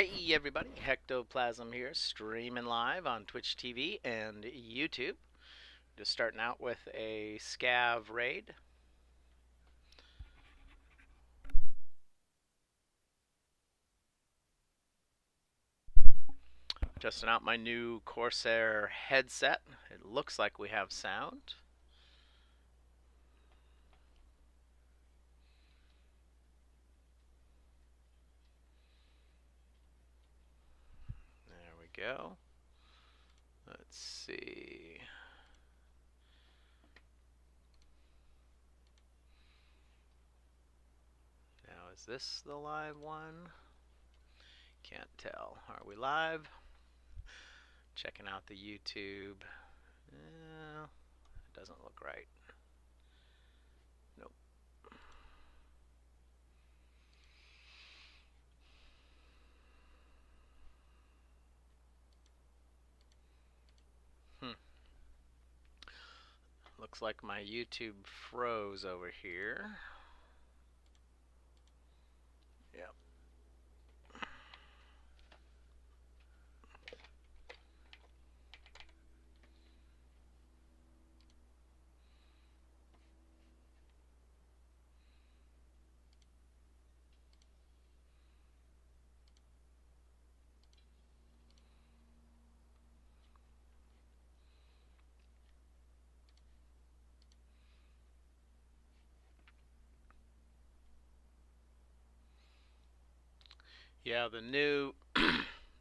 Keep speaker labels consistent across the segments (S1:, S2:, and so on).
S1: Hey everybody, Hectoplasim here, streaming live on Twitch TV and YouTube. Just starting out with a Scav raid. Testing out my new Corsair headset. It looks like we have sound. There we go. Let's see. Now, is this the live one? Can't tell. Are we live? Checking out the YouTube. It doesn't look right. Nope. Looks like my YouTube froze over here. Yep. Yeah, the new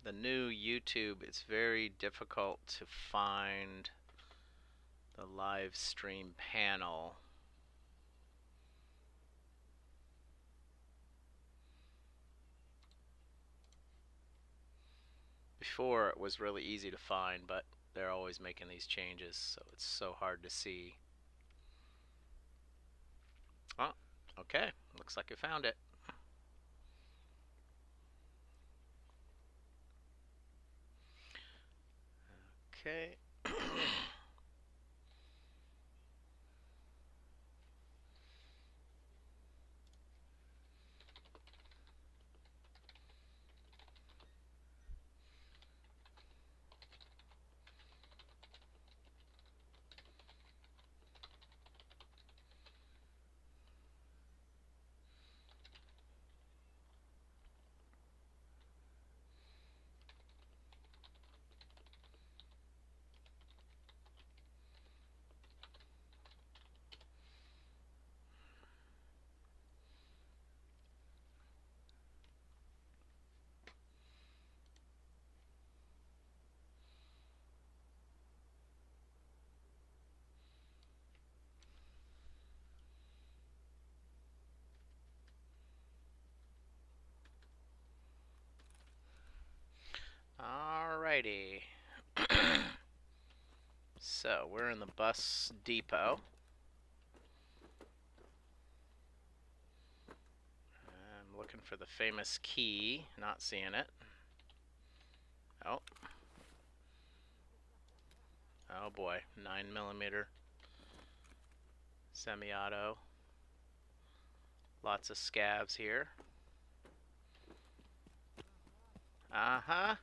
S1: the new YouTube, it's very difficult to find the live stream panel. Before it was really easy to find, but they're always making these changes, so it's so hard to see. Oh, okay. Looks like I found it. Okay. Alrighty. So, we're in the bus depot. I'm looking for the famous key, not seeing it. Oh. Oh boy, 9mm semi-auto. Lots of scavs here. Uh-huh.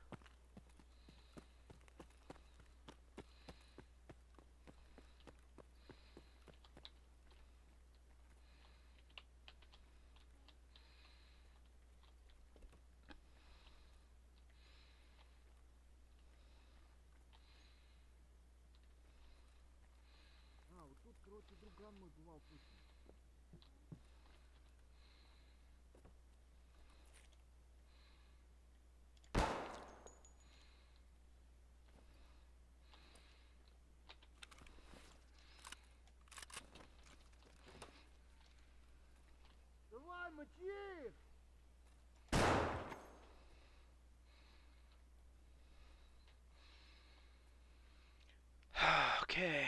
S1: Okay.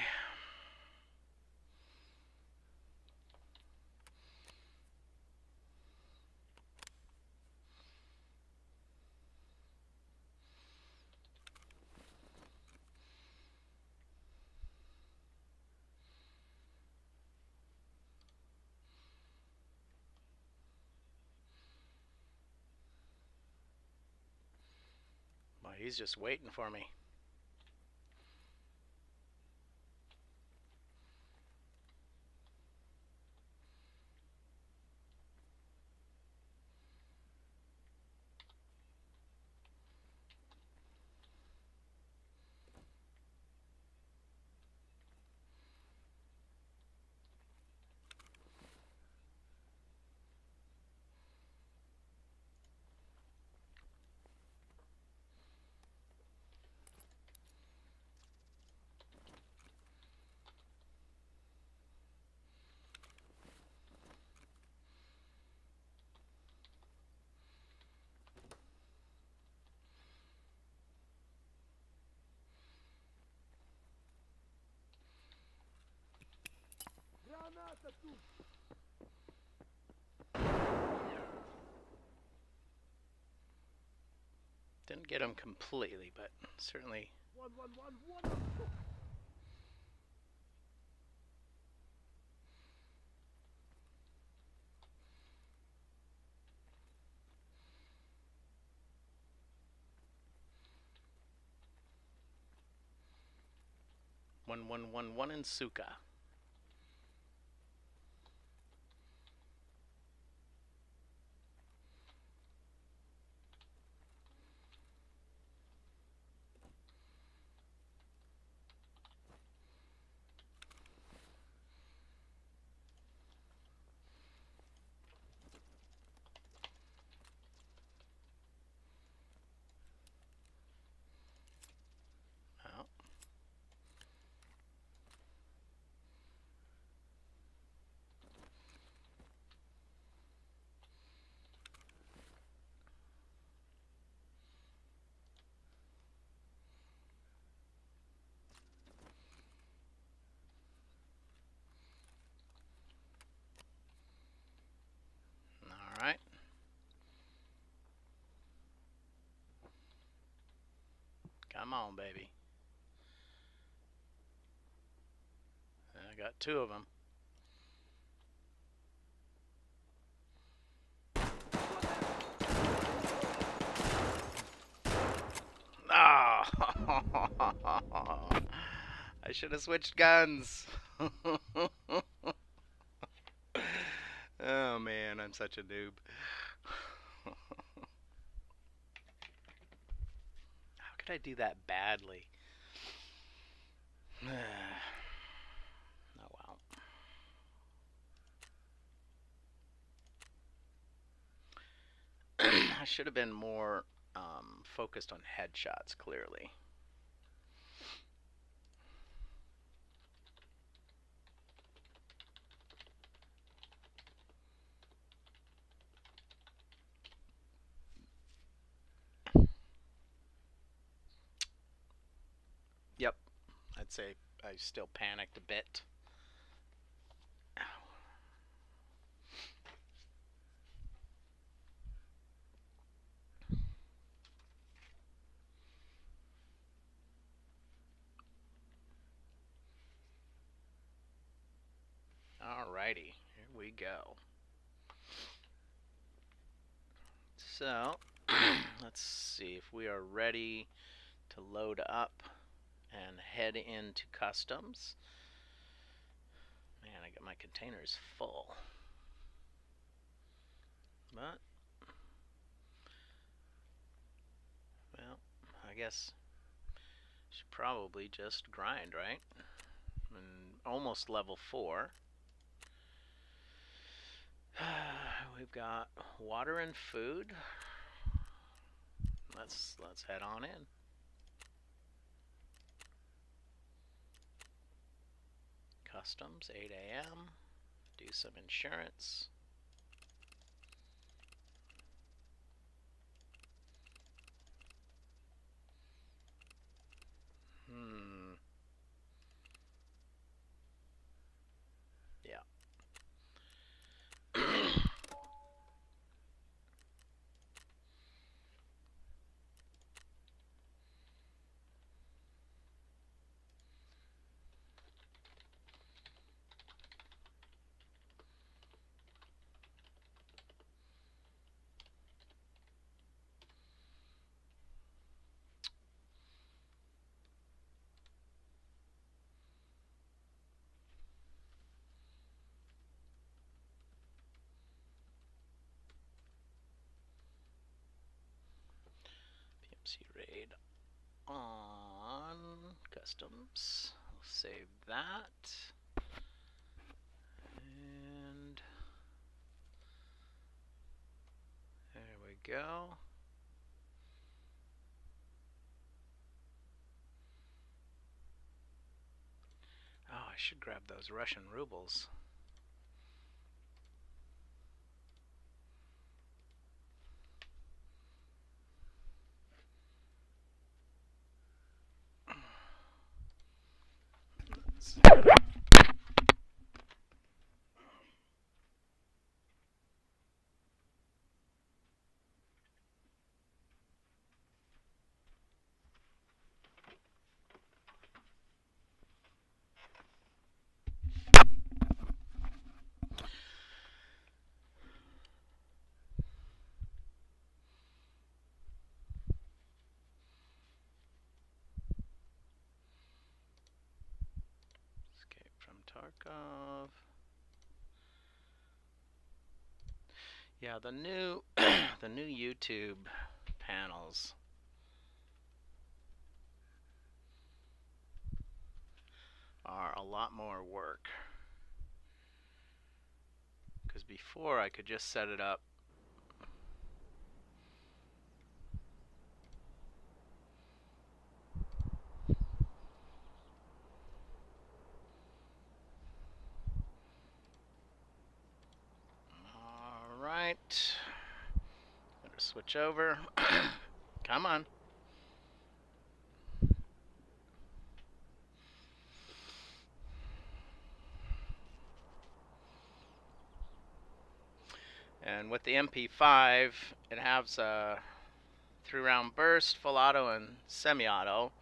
S1: He's just waiting for me. Didn't get him completely, but certainly.
S2: One.
S1: 1 in Suka. All right. Come on, baby. I got 2 of them. Oh! I should have switched guns. Oh man, I'm such a noob. How could I do that badly? Oh well. I should have been more focused on headshots, clearly. Yep, I'd say I still panicked a bit. Alrighty, here we go. So, let's see if we are ready to load up and head into customs. Man, I got my containers full. But, well, I guess I should probably just grind, right? I'm almost level 4. We've got water and food. Let's head on in. Customs, 8 a.m. Do some insurance. Yeah. PMC raid on customs. I'll save that. And there we go. Oh, I should grab those Russian rubles. Escape from Tarkov. Yeah, the new the new YouTube panels are a lot more work. Because before I could just set it up Alright. Better switch over. Come on. And with the MP5, it has a 3-round burst, full auto, and semi-auto.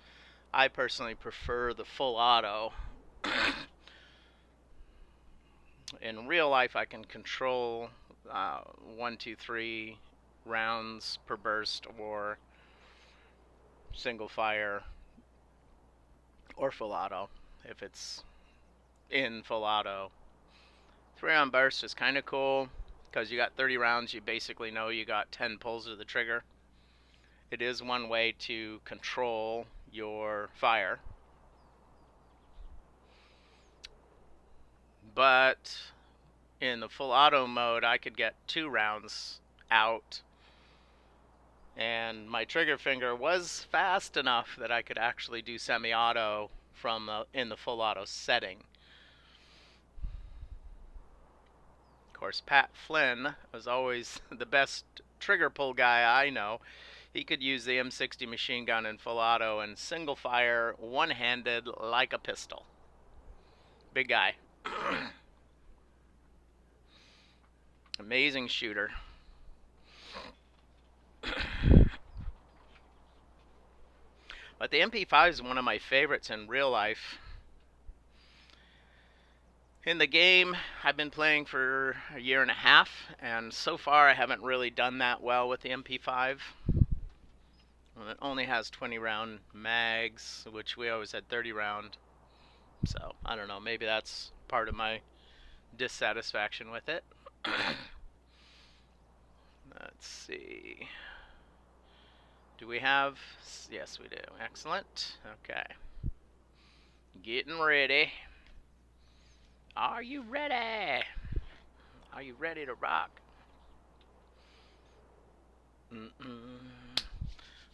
S1: I personally prefer the full auto. In real life, I can control 1, 2, 3 rounds per burst, or single fire, or full auto if it's in full auto. 3-round burst is kind of cool because you got 30 rounds. You basically know you got 10 pulls of the trigger. It is one way to control your fire, but in the full auto mode I could get 2 rounds out, and my trigger finger was fast enough that I could actually do semi-auto from in the full auto setting. Of course, Pat Flynn was always the best trigger pull guy I know. He could use the M60 machine gun in full auto and single fire one-handed like a pistol. Big guy. Amazing shooter. But the MP5 is one of my favorites in real life. In the game, I've been playing for a year and a half, and so far I haven't really done that well with the MP5. Well, it only has 20-round mags, which we always had 30-round. So, I don't know, maybe that's part of my dissatisfaction with it. Let's see. Do we have... Yes, we do. Excellent. Okay. Getting ready. Are you ready? Are you ready to rock?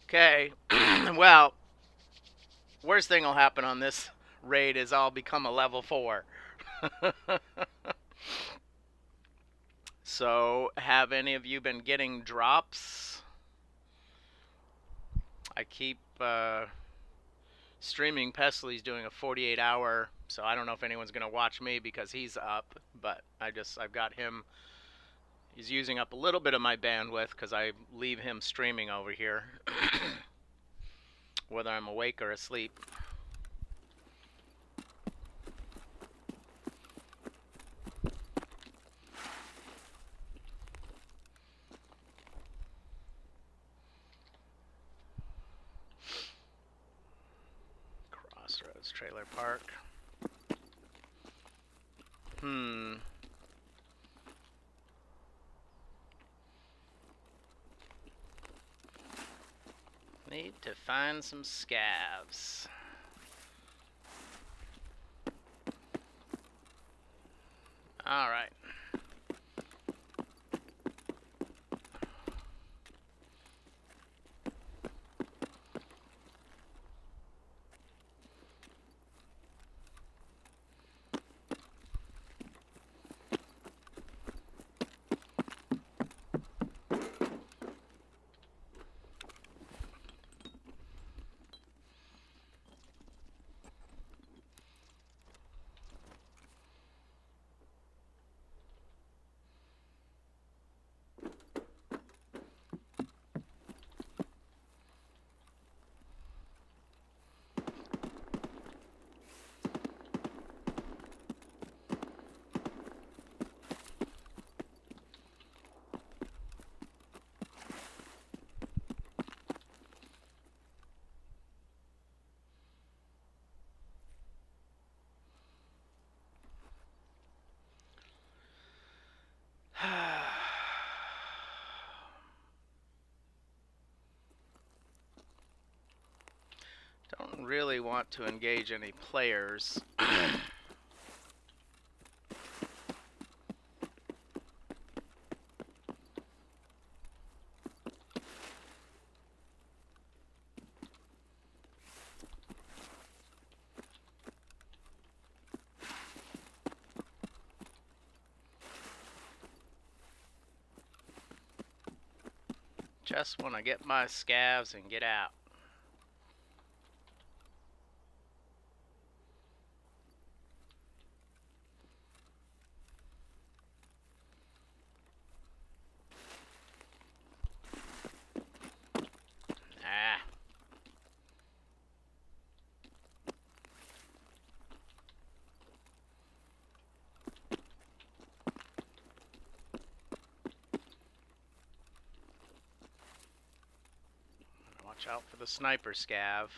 S1: Okay. Well, worst thing will happen on this raid is I'll become a level 4. So, have any of you been getting drops? I keep streaming. Pesley's doing a 48-hour, so I don't know if anyone's going to watch me because he's up, but I've got him. He's using up a little bit of my bandwidth because I leave him streaming over here, whether I'm awake or asleep. Crossroads Trailer Park. Need to find some scavs. Alright. Don't really want to engage any players. Just want to get my scavs and get out. Ah. Watch out for the sniper scav.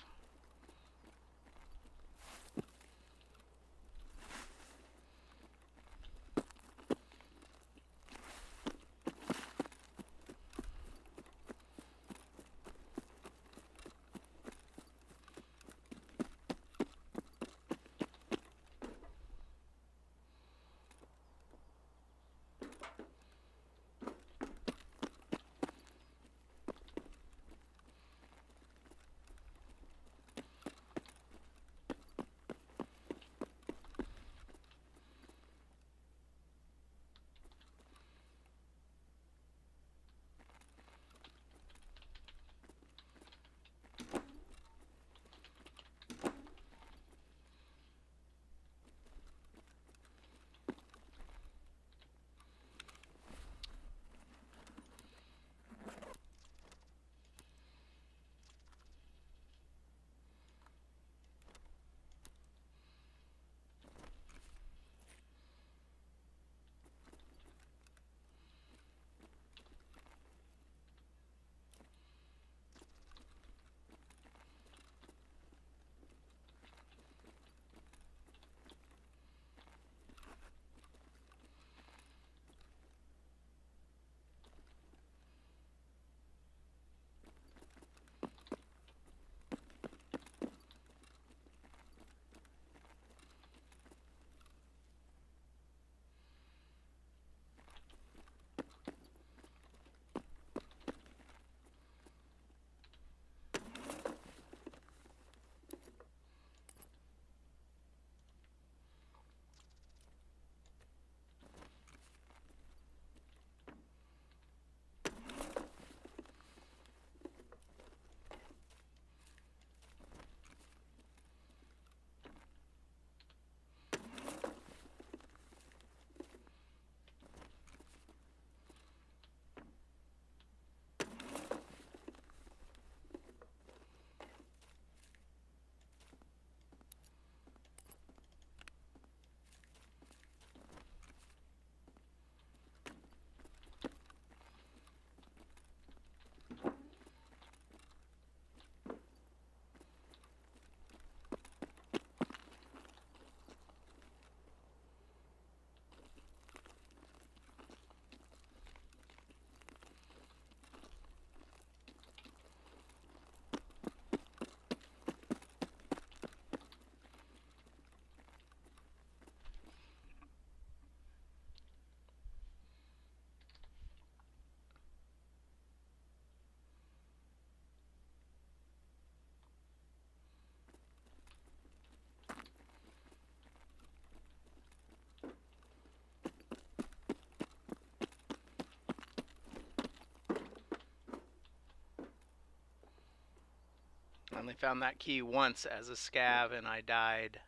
S1: I only found that key once as a scav and I died.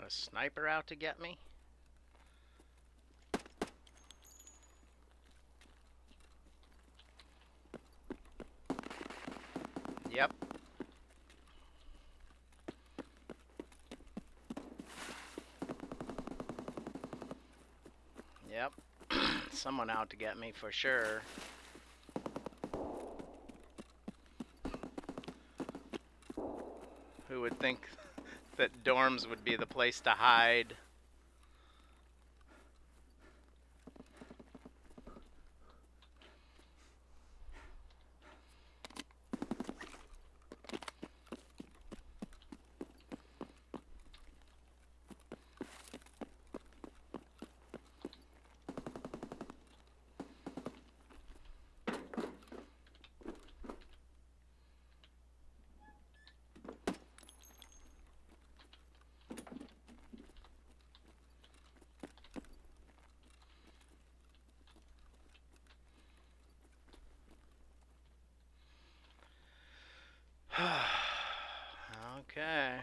S1: A sniper out to get me? Yep. Yep. Someone out to get me for sure. Who would think that dorms would be the place to hide? Okay.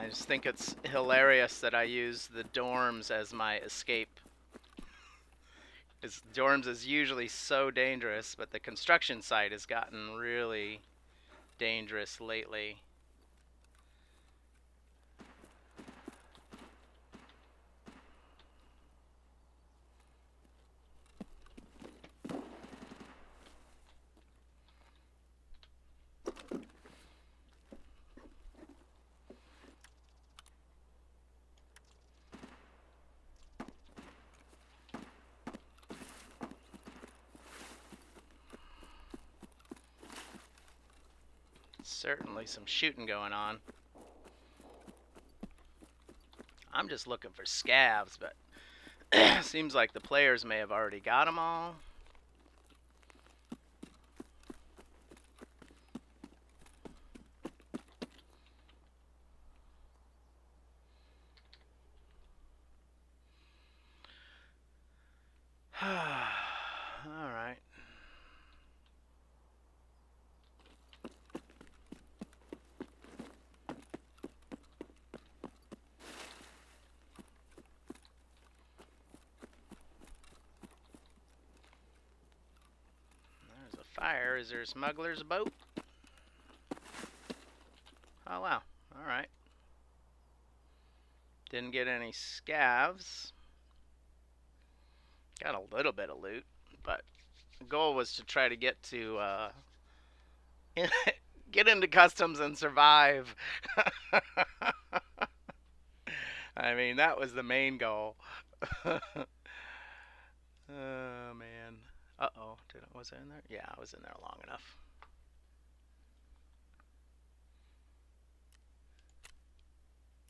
S1: I just think it's hilarious that I use the dorms as my escape. Dorms is usually so dangerous, but the construction site has gotten really dangerous lately. Certainly some shooting going on. I'm just looking for scavs, but seems like the players may have already got them all. All right. There's a fire. Is there a smuggler's boat? Oh, wow. All right. Didn't get any scavs. Got a little bit of loot, but the goal was to try to get to get into customs and survive. I mean, that was the main goal. Oh man. Uh-oh. Was I in there? Yeah, I was in there long enough.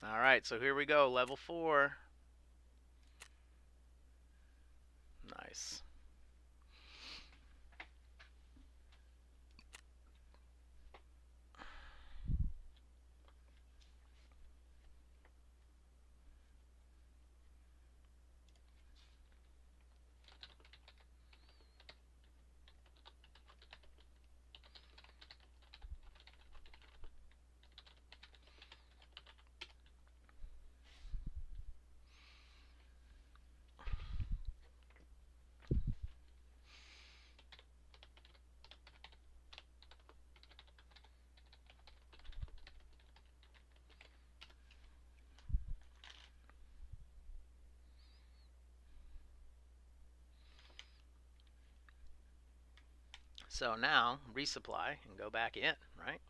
S1: All right, so here we go, level 4. Nice. So now, resupply and go back in, right?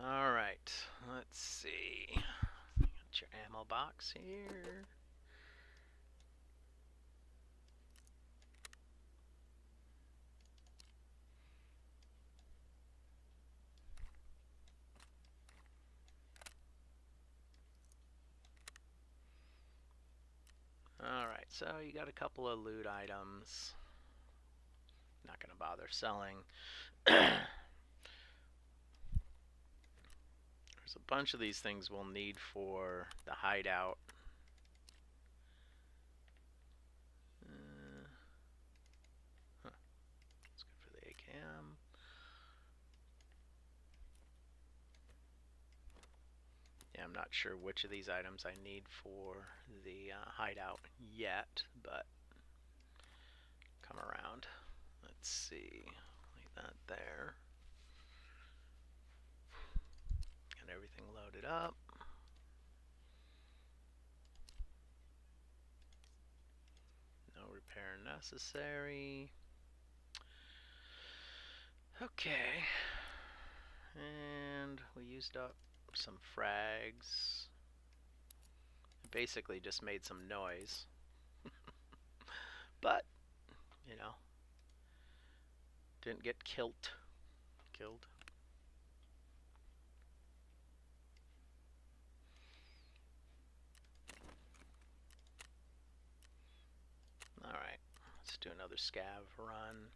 S1: All right, let's see. Got your ammo box here. Alright, so you got a couple of loot items. Not going to bother selling. There's a bunch of these things we'll need for the hideout. That's good for the AKM. Yeah, I'm not sure which of these items I need for the hideout yet, but come around. Let's see. Leave that there. Got everything loaded up. No repair necessary. Okay. And we used up some frags. Basically just made some noise. But, you know, didn't get killed. Alright, let's do another scav run.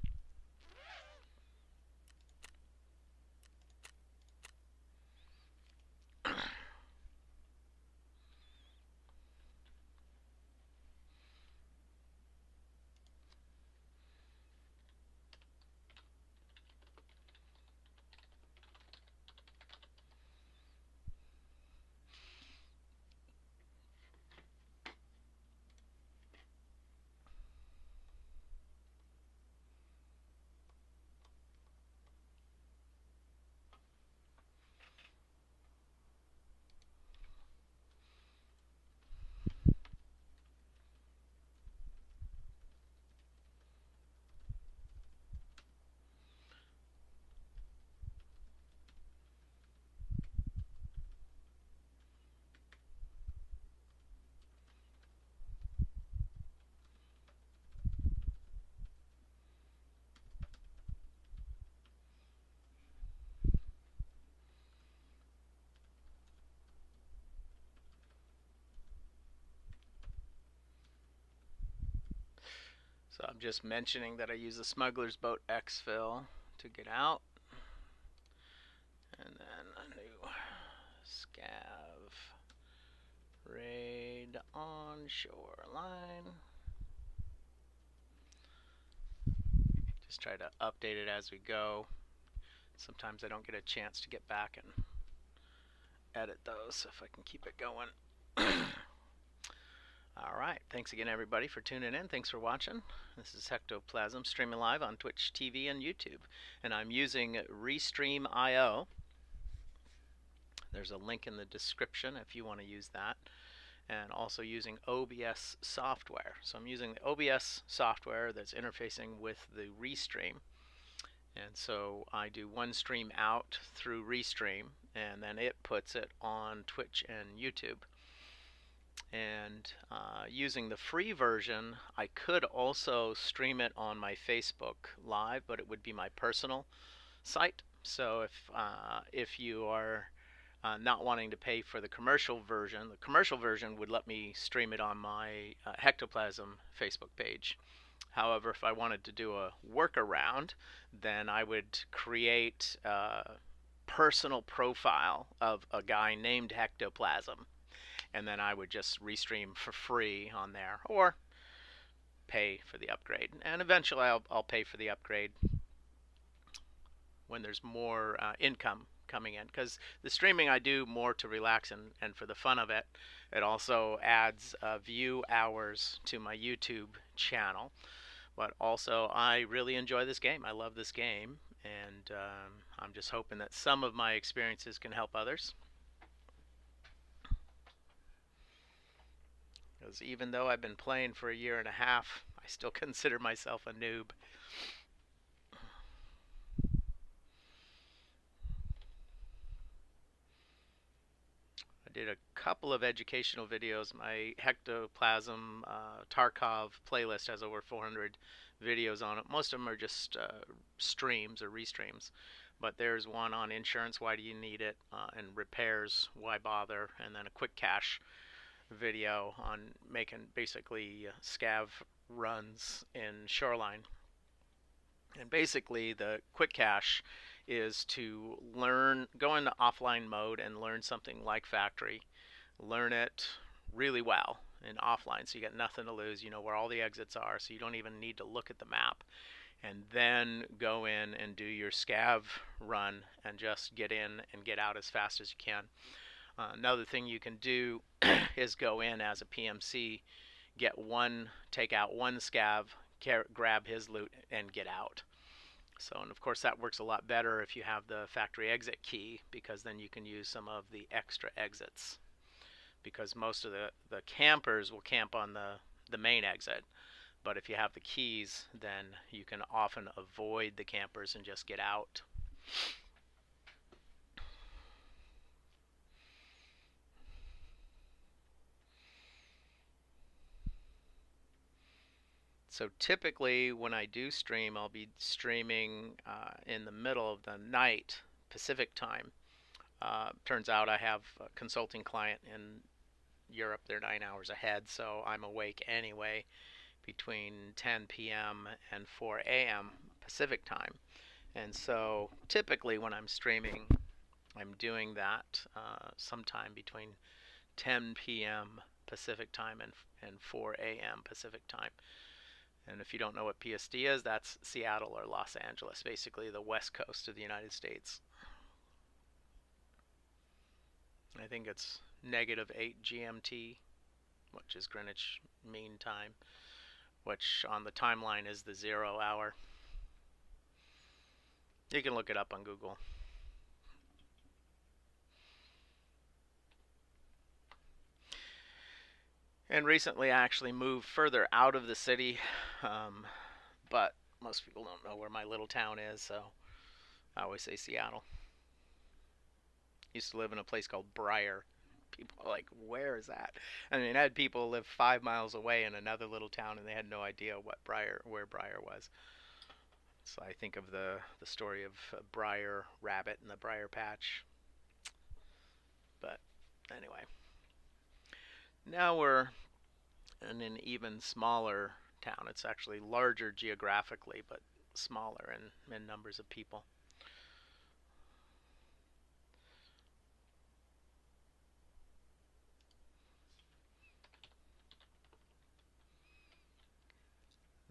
S1: So I'm just mentioning that I use the smuggler's boat exfil to get out. And then a new scav raid on shoreline. Just try to update it as we go. Sometimes I don't get a chance to get back and edit those, so if I can keep it going. Alright, thanks again everybody for tuning in. Thanks for watching. This is Hectoplasim streaming live on Twitch TV and YouTube. And I'm using Restream.io. There's a link in the description if you want to use that. And also using OBS software. So I'm using the OBS software that's interfacing with the Restream. And so I do one stream out through Restream, and then it puts it on Twitch and YouTube. And using the free version, I could also stream it on my Facebook Live, but it would be my personal site. So if you are not wanting to pay for the commercial version would let me stream it on my Hectoplasim Facebook page. However, if I wanted to do a workaround, then I would create a personal profile of a guy named Hectoplasim, and then I would just restream for free on there, or pay for the upgrade. And eventually I'll pay for the upgrade when there's more income coming in, because the streaming I do more to relax and for the fun of it. It also adds view hours to my YouTube channel. But also, I really enjoy this game. I love this game, and I'm just hoping that some of my experiences can help others. Because even though I've been playing for a year and a half, I still consider myself a noob. I did a couple of educational videos. My Hectoplasim Tarkov playlist has over 400 videos on it. Most of them are just streams or restreams. But there's one on insurance, why do you need it, and repairs, why bother, and then a quick cache video on making basically scav runs in Shoreline. And basically the quick cache is to go into offline mode and learn something like factory. Learn it really well in offline, so you got nothing to lose. You know where all the exits are, so you don't even need to look at the map. And then go in and do your scav run and just get in and get out as fast as you can. Another thing you can do is go in as a PMC, take out one scav, grab his loot, and get out. So, and of course that works a lot better if you have the factory exit key, because then you can use some of the extra exits. Because most of the campers will camp on the main exit. But if you have the keys, then you can often avoid the campers and just get out. So typically when I do stream, I'll be streaming in the middle of the night, Pacific time. Turns out I have a consulting client in Europe. They're 9 hours ahead, so I'm awake anyway between 10 p.m. and 4 a.m. Pacific time. And so typically when I'm streaming, I'm doing that sometime between 10 p.m. Pacific time and 4 a.m. Pacific time. And if you don't know what PST is, that's Seattle or Los Angeles, basically the west coast of the United States. I think it's -8 GMT, which is Greenwich Mean Time, which on the timeline is the 0 hour. You can look it up on Google. And recently I actually moved further out of the city, but most people don't know where my little town is, so I always say Seattle. Used to live in a place called Briar. People are like, where is that? I mean, I had people live 5 miles away in another little town, and they had no idea where Briar was. So I think of the story of Briar Rabbit and the Briar Patch. But anyway, now we're in an even smaller town. It's actually larger geographically, but smaller in numbers of people.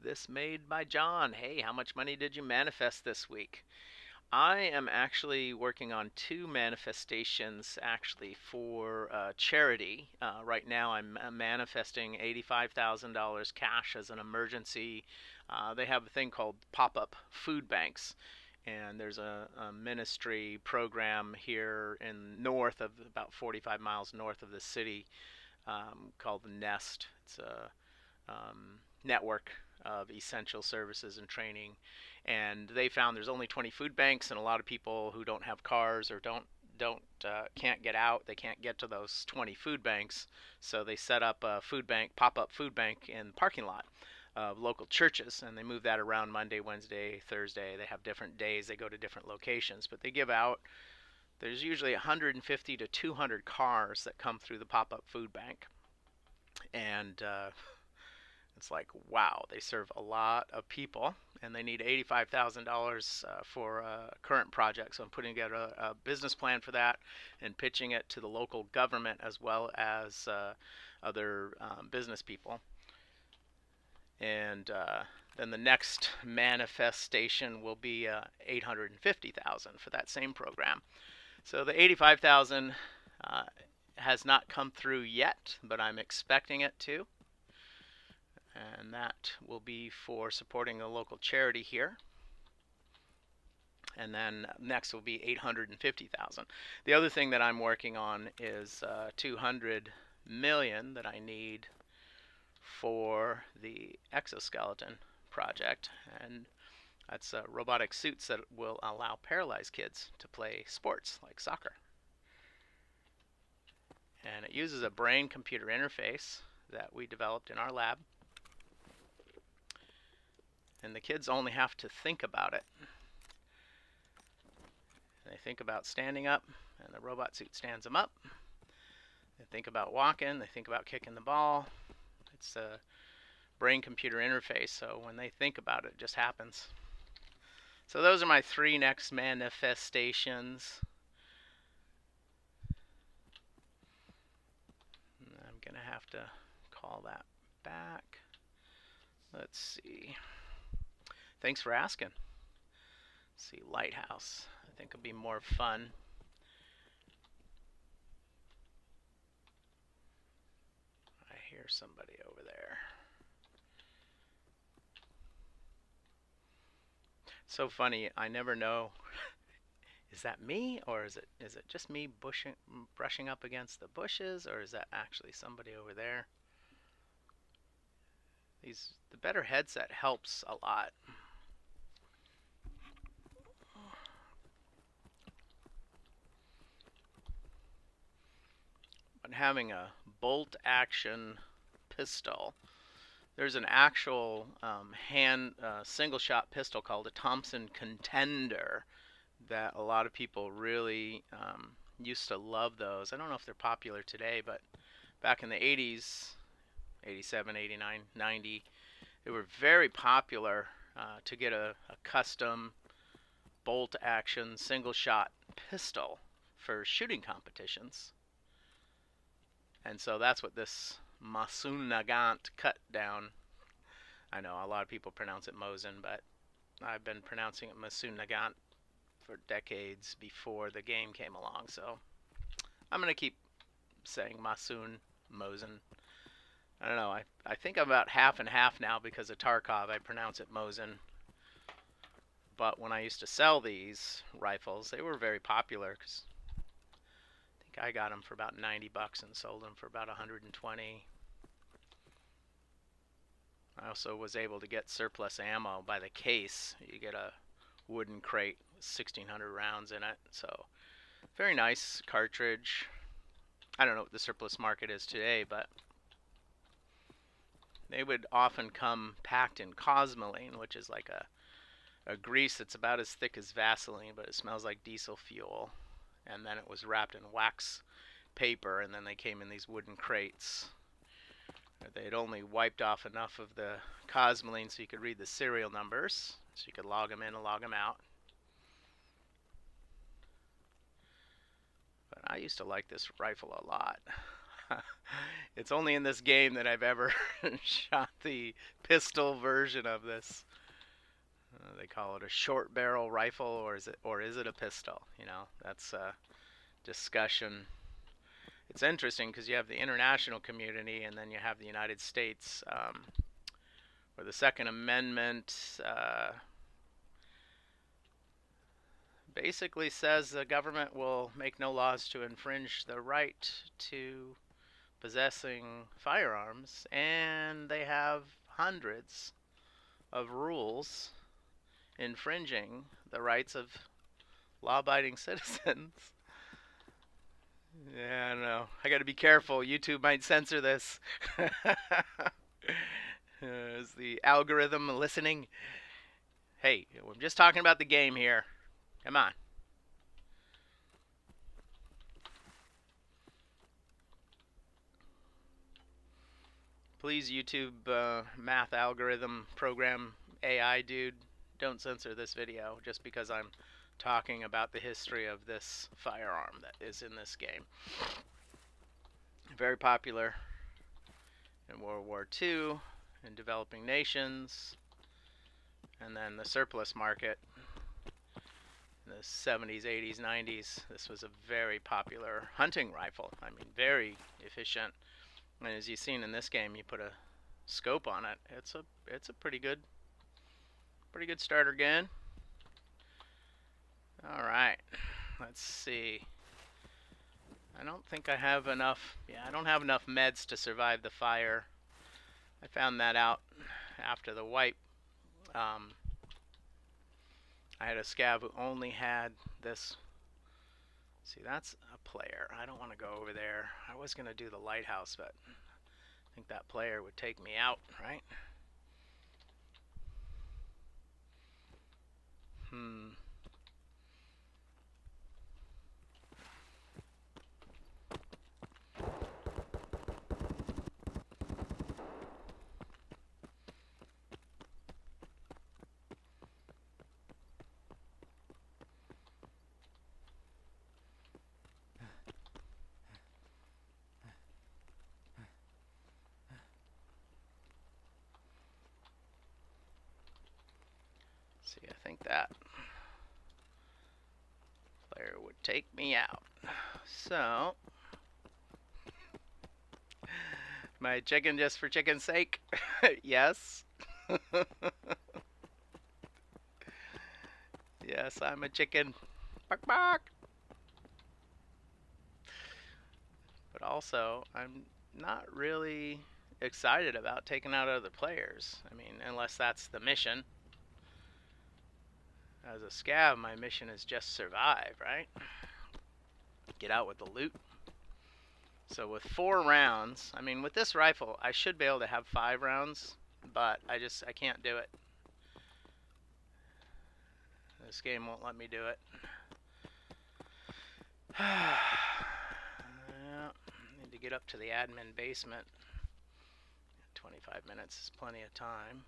S1: This made by John. Hey, how much money did you manifest this week? I am actually working on 2 manifestations actually for charity. Right now I'm manifesting $85,000 cash as an emergency. They have a thing called pop-up food banks. And there's a ministry program here in north of about 45 miles north of the city called the Nest. It's a network of essential services and training, and they found there's only 20 food banks, and a lot of people who don't have cars or can't get out, they can't get to those 20 food banks, so they set up a food bank, pop-up food bank in the parking lot of local churches, and they move that around Monday, Wednesday, Thursday. They have different days, they go to different locations, but they give out, there's usually 150 to 200 cars that come through the pop-up food bank, and it's like, wow, they serve a lot of people, and they need $85,000 for a current project. So I'm putting together a business plan for that and pitching it to the local government as well as other business people. And then the next manifestation will be $850,000 for that same program. So the $85,000 has not come through yet, but I'm expecting it to. And that will be for supporting a local charity here. And then next will be $850,000. The other thing that I'm working on is $200 million that I need for the exoskeleton project, and that's robotic suits that will allow paralyzed kids to play sports like soccer. And it uses a brain-computer interface that we developed in our lab. And the kids only have to think about it. They think about standing up, and the robot suit stands them up. They think about walking, they think about kicking the ball. It's a brain-computer interface, so when they think about it, it just happens. So those are my 3 next manifestations. I'm going to have to call that back. Let's see. Thanks for asking. Let's see, lighthouse. I think it'll be more fun. I hear somebody over there. So funny, I never know. Is that me, or is it just me brushing up against the bushes, or is that actually somebody over there? The better headset helps a lot. But having a bolt action pistol, there's an actual single shot pistol called a Thompson Contender that a lot of people really used to love those. I don't know if they're popular today, but back in the 80s, 87, 89, 90, they were very popular to get a custom bolt action single shot pistol for shooting competitions. And so that's what this Masunagant cut down. I know a lot of people pronounce it Mosin, but I've been pronouncing it Masunagant for decades before the game came along. So I'm going to keep saying Mosin. I don't know. I think I'm about half and half now because of Tarkov. I pronounce it Mosin. But when I used to sell these rifles, they were very popular because I got them for about $90 and sold them for about 120. I also was able to get surplus ammo by the case. You get a wooden crate with 1,600 rounds in it. So very nice cartridge. I don't know what the surplus market is today, but they would often come packed in cosmoline, which is like a grease that's about as thick as Vaseline, but it smells like diesel fuel. And then it was wrapped in wax paper, and then they came in these wooden crates. They'd only wiped off enough of the cosmoline so you could read the serial numbers, so you could log them in and log them out. But I used to like this rifle a lot. It's only in this game that I've ever shot the pistol version of this. They call it a short barrel rifle, or is it a pistol? You know, that's a discussion. It's interesting because you have the international community and then you have the United States, where the Second Amendment basically says the government will make no laws to infringe the right to possessing firearms, and they have hundreds of rules infringing the rights of law-abiding citizens. Yeah, I don't know. I gotta be careful. YouTube might censor this. Is the algorithm listening? Hey, I'm just talking about the game here. Come on. Please, YouTube math algorithm program AI dude, don't censor this video just because I'm talking about the history of this firearm that is in this game. Very popular in World War II, in developing nations, and then the surplus market in the 70s, 80s, 90s. This was a very popular hunting rifle. I mean, very efficient. And as you've seen in this game, you put a scope on it. It's a pretty good starter gun. All right, let's see. I don't think I have enough. Yeah, I don't have enough meds to survive the fire. I found that out after the wipe. I had a scav who only had this. See, that's a player. I don't want to go over there. I was going to do the lighthouse, but I think that player would take me out, right? See, I think that player would take me out. So, my chicken just for chicken's sake? Yes. Yes, I'm a chicken. Bark, bark. But also, I'm not really excited about taking out other players. I mean, unless that's the mission. As a scav, my mission is just survive, right? Get out with the loot. So with 4 rounds, I mean, with this rifle, I should be able to have 5 rounds, but I can't do it. This game won't let me do it. Yeah, need to get up to the admin basement. 25 minutes is plenty of time.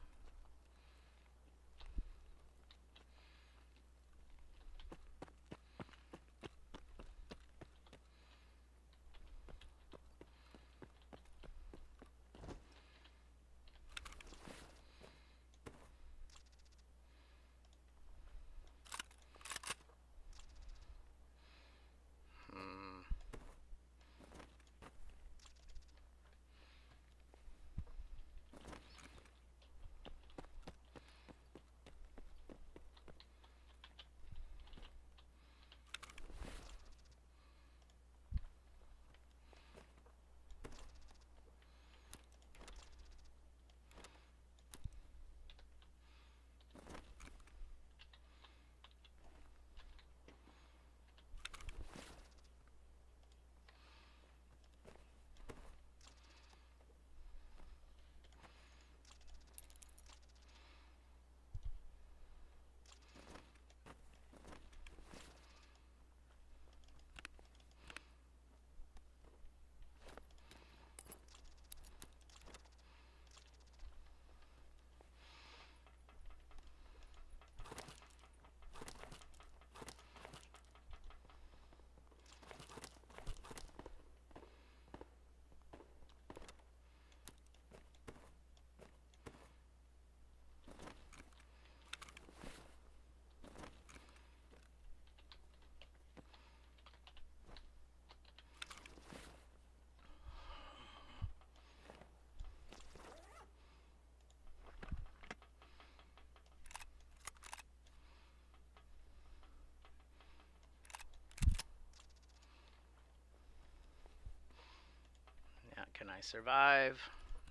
S1: survive?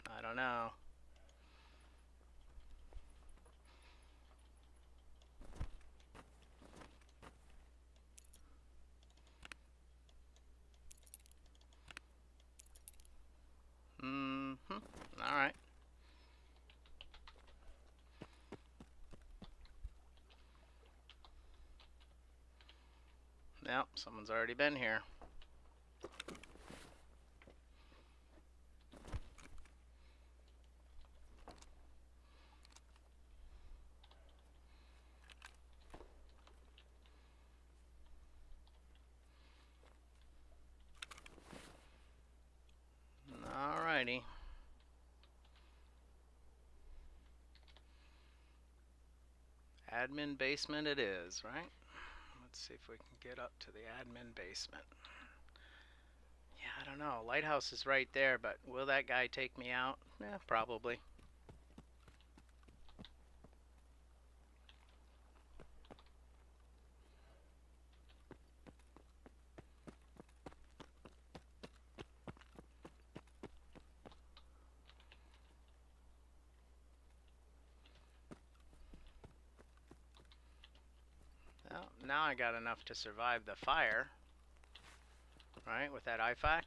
S1: I don't know. Alright. Yep, someone's already been here. Alrighty. Admin basement it is, right? Let's see if we can get up to the admin basement. Yeah, I don't know. Lighthouse is right there, but will that guy take me out? Yeah, probably. Well, now I got enough to survive the fire, right, with that IFAC.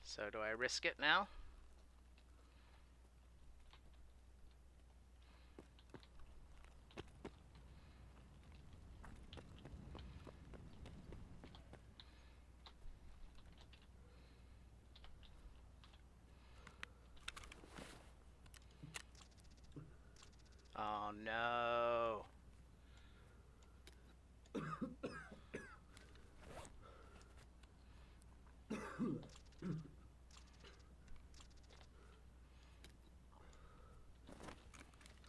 S1: So do I risk it now? Oh no.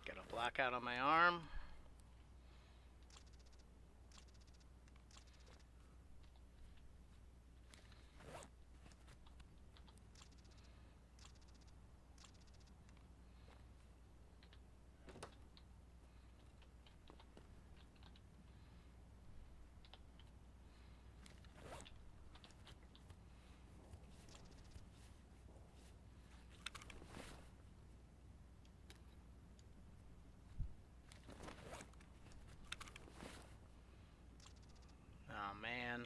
S1: Get a blackout on my arm. Oh man.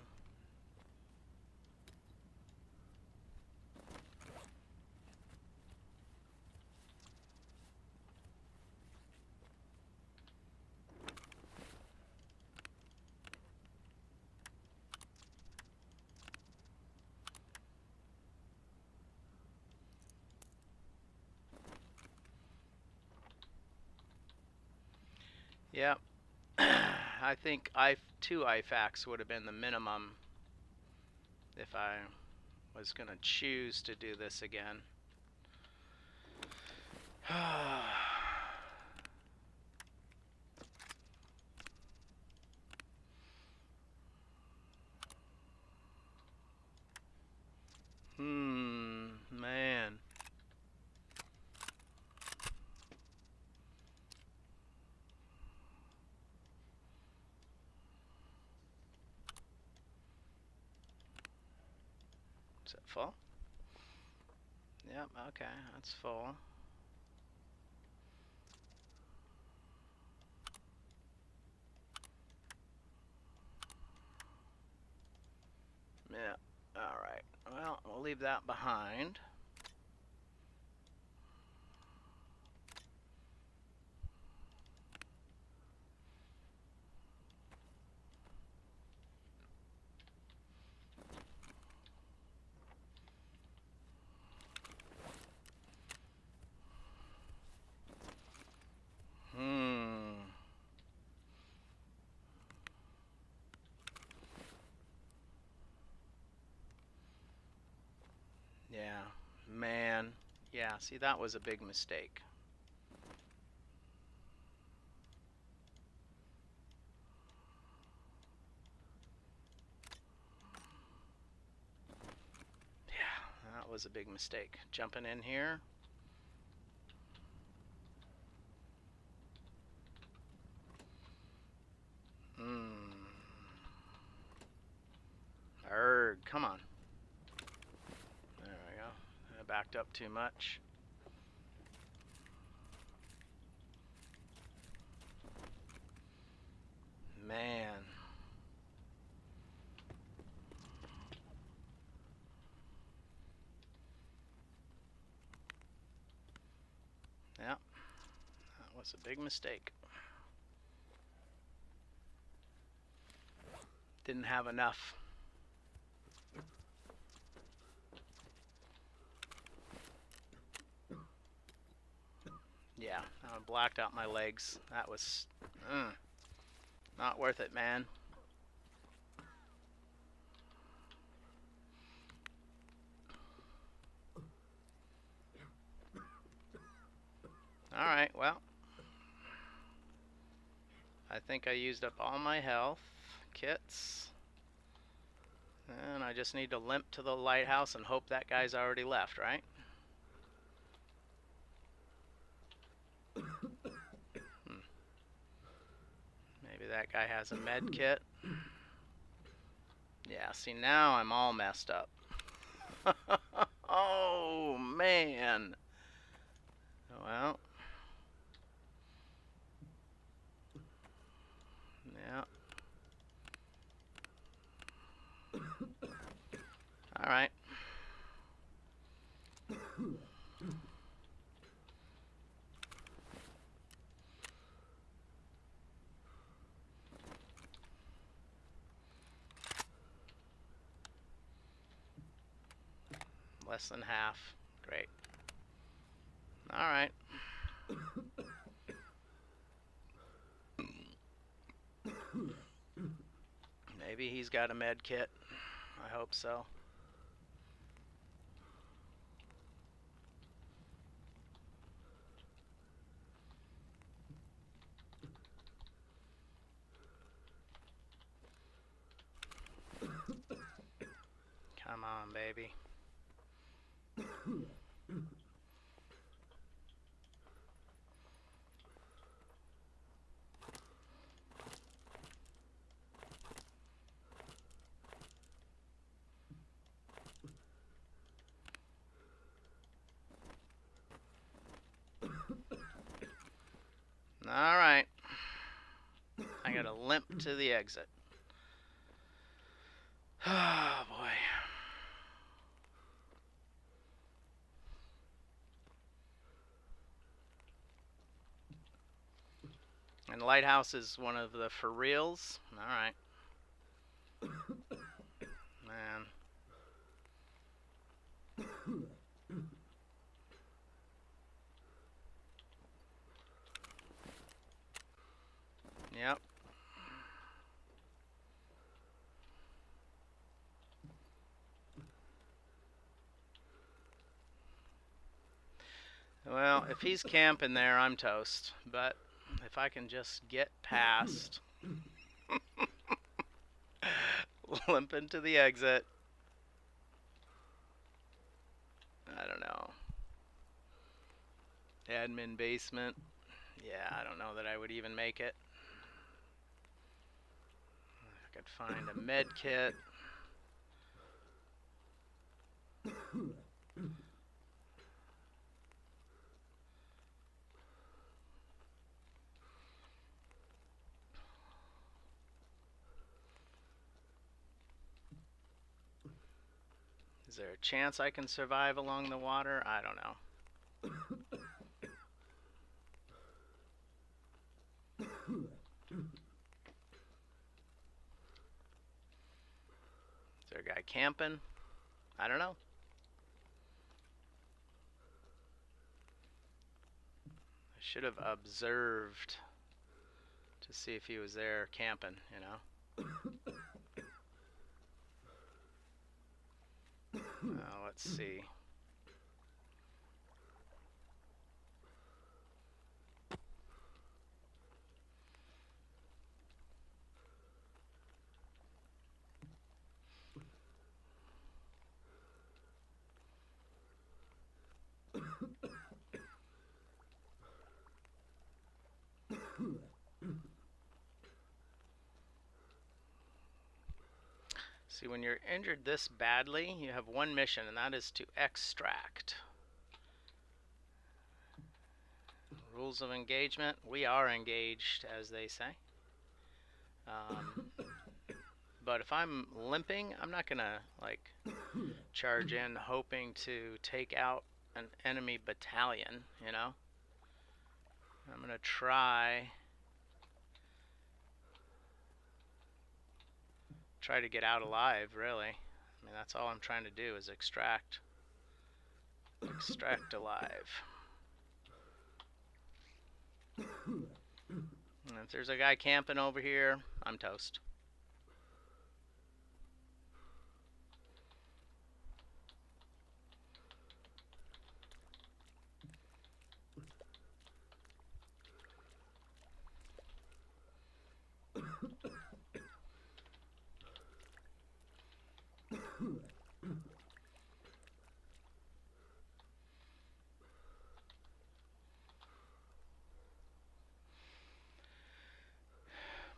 S1: Yep. I think two IFACs would have been the minimum if I was going to choose to do this again. Man. Is it full? Yep, okay, that's full. Yeah, alright. Well, we'll leave that behind. Yeah, man. Yeah, see, that was a big mistake. Yeah, that was a big mistake. Jumping in here. Come on. Alright. backed up too much. Man. Yeah, that was a big mistake. Didn't have enough. Yeah, I blacked out my legs. That was not worth it, man. Alright, well, I think I used up all my health kits. And I just need to limp to the lighthouse and hope that guy's already left, right? Maybe that guy has a med kit. Yeah, see, now I'm all messed up. Oh, man. Well. Yeah. Alright. Less than half. Great. Alright. Maybe he's got a med kit. I hope so. Come on, baby. Alright. I gotta limp to the exit. Oh, boy. And lighthouse is one of the for reals. Alright. Man. Yep. Well, if he's camping there, I'm toast. But if I can just get past, limping to the exit, I don't know. Admin basement. Yeah, I don't know that I would even make it. I could find a med kit. Is there a chance I can survive along the water? I don't know. Is there a guy camping? I don't know. I should have observed to see if he was there camping, you know. Let's see. See, when you're injured this badly, you have one mission, and that is to extract. Rules of engagement. We are engaged, as they say. But if I'm limping, I'm not gonna like charge in hoping to take out an enemy battalion, you know? I'm gonna try to get out alive, really. I mean, that's all I'm trying to do is extract alive. And if there's a guy camping over here, I'm toast.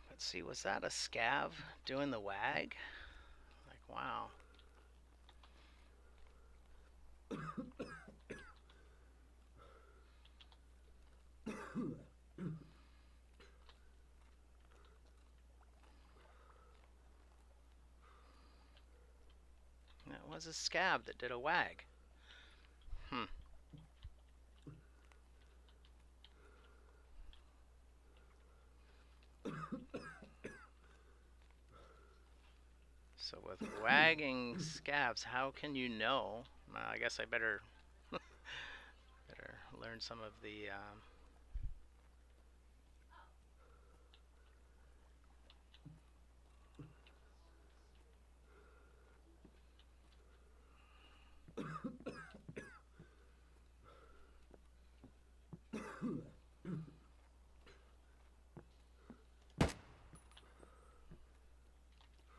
S1: Let's see, was that a scav doing the wag? Like, wow. That was a scav that did a wag. So with wagging scavs, how can you know? I guess I better learn some of the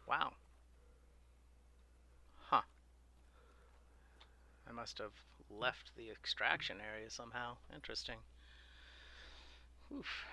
S1: wow. Huh. I must have left the extraction area somehow. Interesting. Oof.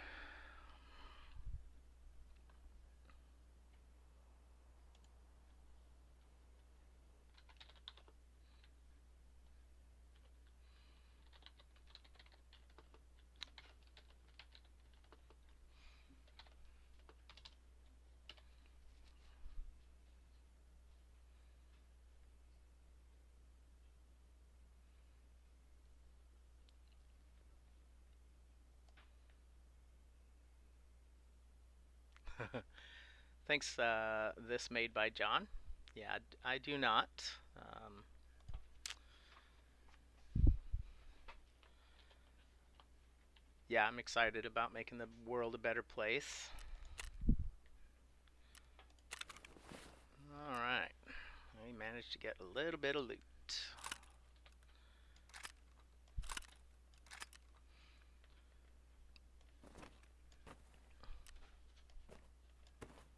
S1: Thanks, this made by John. Yeah, I do not. Yeah, I'm excited about making the world a better place. Alright, we managed to get a little bit of loot.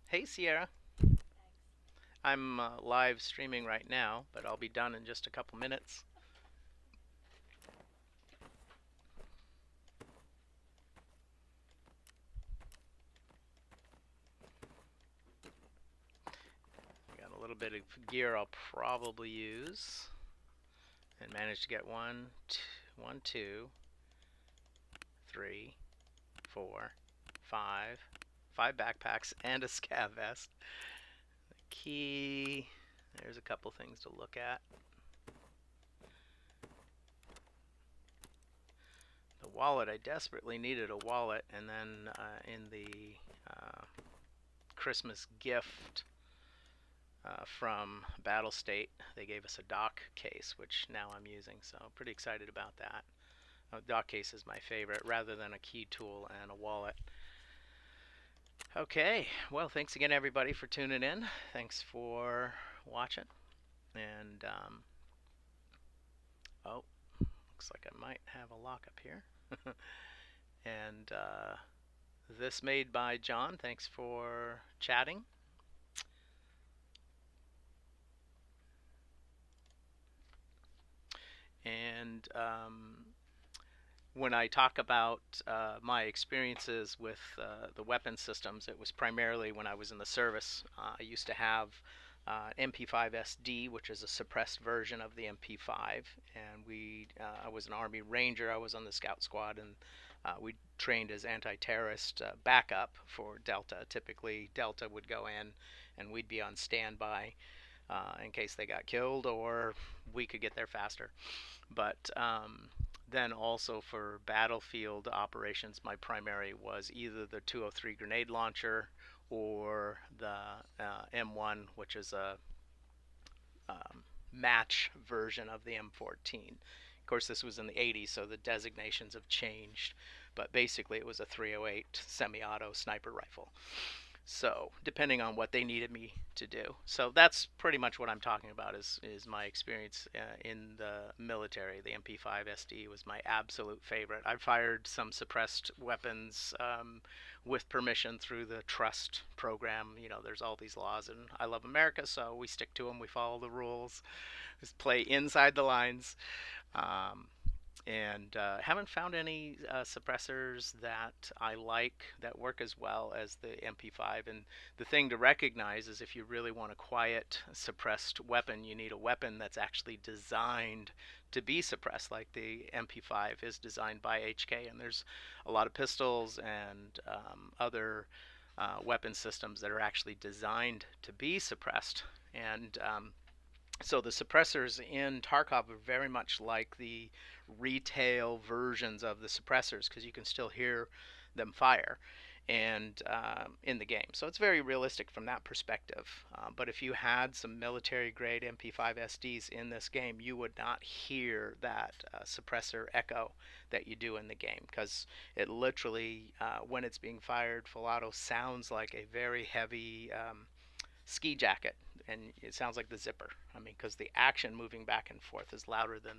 S1: Hey Sierra. I'm live streaming right now, but I'll be done in just a couple minutes. Got a little bit of gear I'll probably use. And managed to get 1, 2, 3, 4, 5 backpacks and a scav vest. The key, there's a couple things to look at. The wallet, I desperately needed a wallet, and then in the Christmas gift from Battle State, they gave us a dock case, which now I'm using, so I'm pretty excited about that. Dock case is my favorite, rather than a key tool and a wallet. Okay, well, thanks again, everybody, for tuning in. Thanks for watching. And, oh, looks like I might have a lockup here. And this made by John. Thanks for chatting. And when I talk about my experiences with the weapon systems, it was primarily when I was in the service. I used to have MP5 SD, which is a suppressed version of the MP5, and I was an Army Ranger. I was on the Scout Squad, and we trained as anti-terrorist backup for Delta. Typically, Delta would go in, and we'd be on standby in case they got killed, or we could get there faster. But then also for battlefield operations, my primary was either the 203 grenade launcher or the M1, which is a match version of the M14. Of course, this was in the 80s, so the designations have changed, but basically it was a 308 semi-auto sniper rifle. So depending on what they needed me to do. So that's pretty much what I'm talking about is my experience in the military. The MP5 SD was my absolute favorite. I fired some suppressed weapons with permission through the trust program. You know, there's all these laws, and I love America, so we stick to them. We follow the rules. Just play inside the lines. And haven't found any suppressors that I like that work as well as the MP5. And the thing to recognize is if you really want a quiet suppressed weapon, you need a weapon that's actually designed to be suppressed, like the MP5 is designed by HK. And there's a lot of pistols and other weapon systems that are actually designed to be suppressed. And so the suppressors in Tarkov are very much like the retail versions of the suppressors, because you can still hear them fire and in the game. So it's very realistic from that perspective. But if you had some military grade MP5 SDs in this game, you would not hear that suppressor echo that you do in the game, because it literally, when it's being fired, full auto sounds like a very heavy ski jacket, and it sounds like the zipper. I mean, because the action moving back and forth is louder than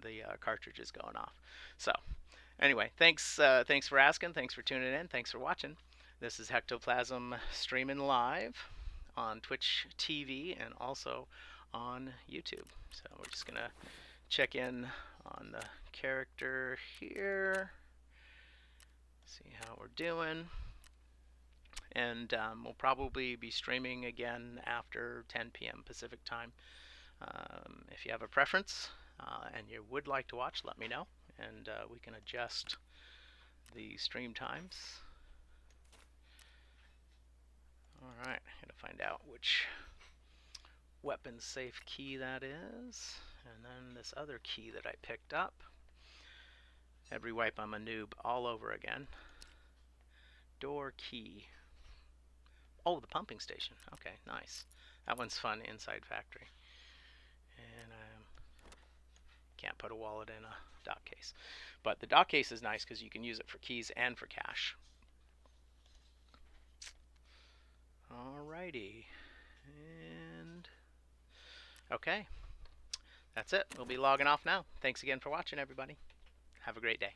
S1: the cartridges going off. So anyway, thanks for asking, thanks for tuning in, thanks for watching. This is Hectoplasm streaming live on Twitch TV and also on YouTube. So we're just gonna check in on the character here, see how we're doing. And we'll probably be streaming again after 10 p.m. Pacific time. If you have a preference and you would like to watch, let me know, and we can adjust the stream times. Alright, I'm going to find out which weapon safe key that is, and then this other key that I picked up. Every wipe I'm a noob all over again. Door key. Oh, the pumping station. Okay, nice. That one's fun, inside factory. And can't put a wallet in a dock case. But the dock case is nice because you can use it for keys and for cash. Alrighty. And okay. That's it. We'll be logging off now. Thanks again for watching, everybody. Have a great day.